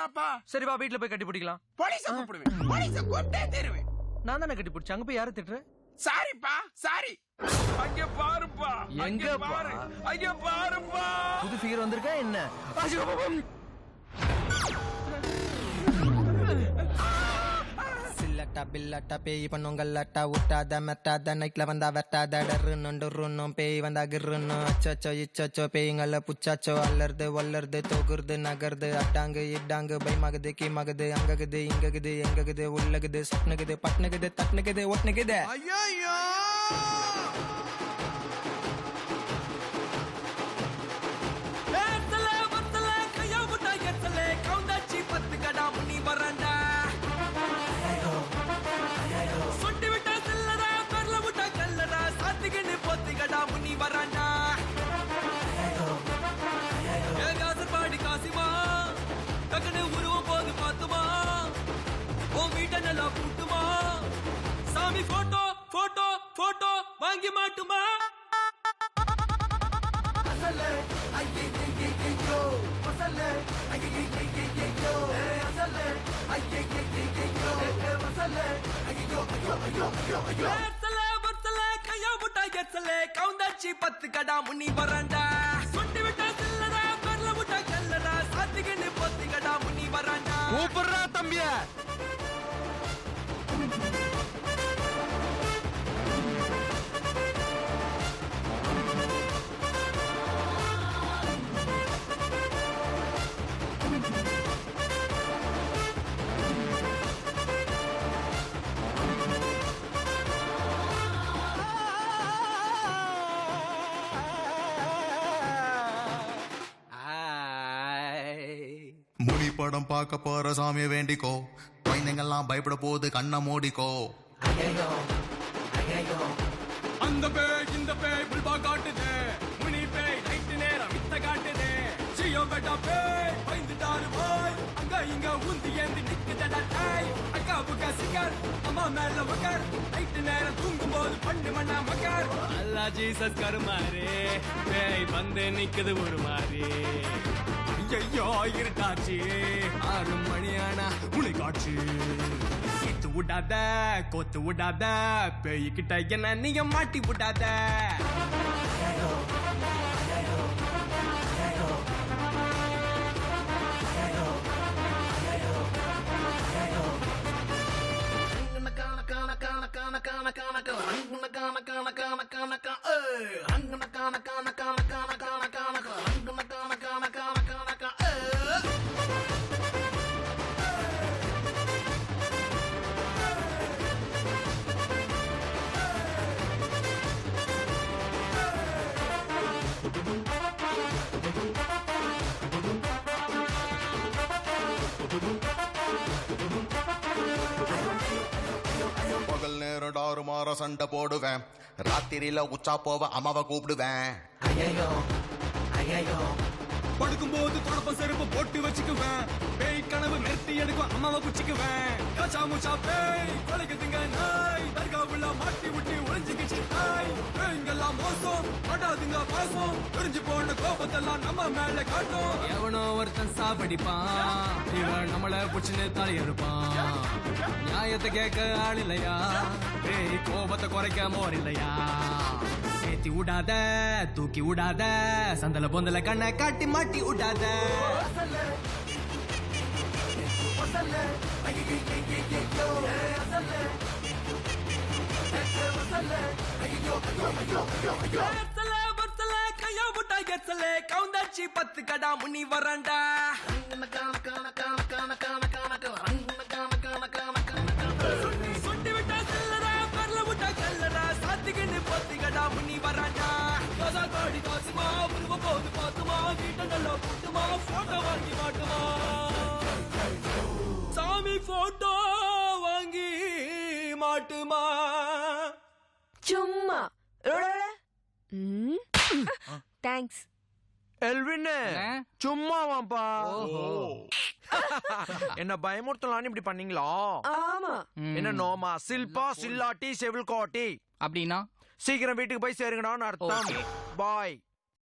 போலாப்பா. சரி வா வீட்டுல போய் கட்டி பிடிக்கலாம். போலீஸ கூப்பிடுவேன். போலீஸ கூப்பிட்டே தருவேன். நான் தானே கட்டி பிடிச்சேன். அங்க போய் யாரை திட்டுற? சாரிப்பா சாரி. அங்க பாருப்பா. எங்க பாரு. அங்க பாருப்பா. புது ஃபிகர் வந்திருக்கா என்ன? சில்லட்டா பில்லட்டா பேய் பண்ணுங்கல்லட்டா விட்டாத மெட்டாத நைட்ல வந்தா வெட்டாத டர்ருன்னும் பேய் வந்தா கிருன்னு அச்சோ இச்சோ பேய்ங்கள புச்சாச்சோ அல்லறது வல்லறது தொகுறது நகருது அட்டாங்கு இட்டாங்கு பயமாகுது கீமாகுது அங்ககுது இங்ககுது எங்ககுது உள்ளகுது சட்னுகுது பட்னுகுது தட்னுகுது ஒட்னுகுது. ஐயோ சாமி போட்டோ போட்டோ போட்டோ வாங்கி மாட்டுமா? கையா முட்டா எச்சலே கவுந்தாச்சி 10 கடா முனி வராண்டா. சுண்டி விட்டா சில்லடா பெர்ல முட்டா கல்லடா சாத்திக்கின்னு 10 கடா முனி வராண்டா. கூப்பிடுறா தம்பிய. முனி படம் பார்க்க போற சாமியை வேண்டிக்கோ. குழந்தைங்கெல்லாம் பயப்பட போது கண்ணை மூடிக்கோ. அந்த பேய் இந்த பேய் புல்பா காட்டுதே. முனி பேய் நைட்டு நேரம் வித்த காட்டுதே. ஜியோ பெட்டா பேய் பயந்துட்டாரு போய் அங்க இங்க உந்தி ஏந்தி நிக்குதடா டாய். அக்கா புக்கா சிக்கர் அம்மா மேல மக்கர் நைட்டு நேரம் தூங்கும் போது பண்ணு மண்ணா மக்கர். அல்லா ஜீசஸ் கருமாரே பேய் வந்து நிக்குது ஒரு மாதிரி. ஐயோ இருட்டாச்சு 6 மணியானா முனி காட்சி. கித்து விடாத கோத்து விடாத பேய்கிட்ட என்ன நீங்க மாட்டி விடாத. பகல் நேரம் டாறு மாற சண்டை போடுவேன். ராத்திரியில உச்சா போவ அம்மாவை கூப்பிடுவேன். படுக்கும் போது தொடப்ப செருப்பு போட்டு வச்சுக்குவேன். பேய் கனவு நிறுத்தி எடுக்கும் அம்மாவை குச்சிக்குவேன். கச்சா முச்சா பேய் கொலைக்குதுங்க நாய். தர்காவுள்ள மாட்டி விட்டு ஒளிஞ்சுக்கிச்சு நாய். பேய்ங்கெல்லாம் மோசம் படாதுங்க பாசம். தெரிஞ்சு போன கோபத்தெல்லாம் நம்ம மேல காட்டும். எவனோ ஒருத்தன் சாப்படிப்பான். இவன் நம்மள புடிச்சுன்னு தலையெடுப்பான். நியாயத்தை கேட்க ஆள் இல்லையா? பேய் கோபத்தை குறைக்க மோர் இல்லையா? ஏத்தி விடாத தூக்கி விடாத சந்தல பொந்தல கண்ணை காட்டி மாட்டி விடாத. கையா முட்டா எச்சலே கவுந்தாச்சி 10 கடா முனி வராண்டா. சுண்டி விட்டா சில்லடா பெர்ல முட்டா கல்லடா சாத்திக்கின்னு 10 கடா முனி வராண்டா. காசா காடி காசுமா உருவ போது பாத்துமா வீட்டை நல்லா கூட்டுமா போட்டோ வாங்கி மாட்டுமா. சாமி போட்டோ வாங்கி மாட்டுமா. சும்மா தேங்க்ஸ். எல்வின் சும்மாவாப்பா. என்ன பயமுறுத்தலான்னு இப்படி பண்ணீங்களா? ஆமா. என்ன நோமா சில்பா சில்லாட்டி செவில் கோட்டி அப்படின்னா சீக்கிரம் வீட்டுக்கு போய் சேருங்கடான்னு அர்த்தம். பாய்.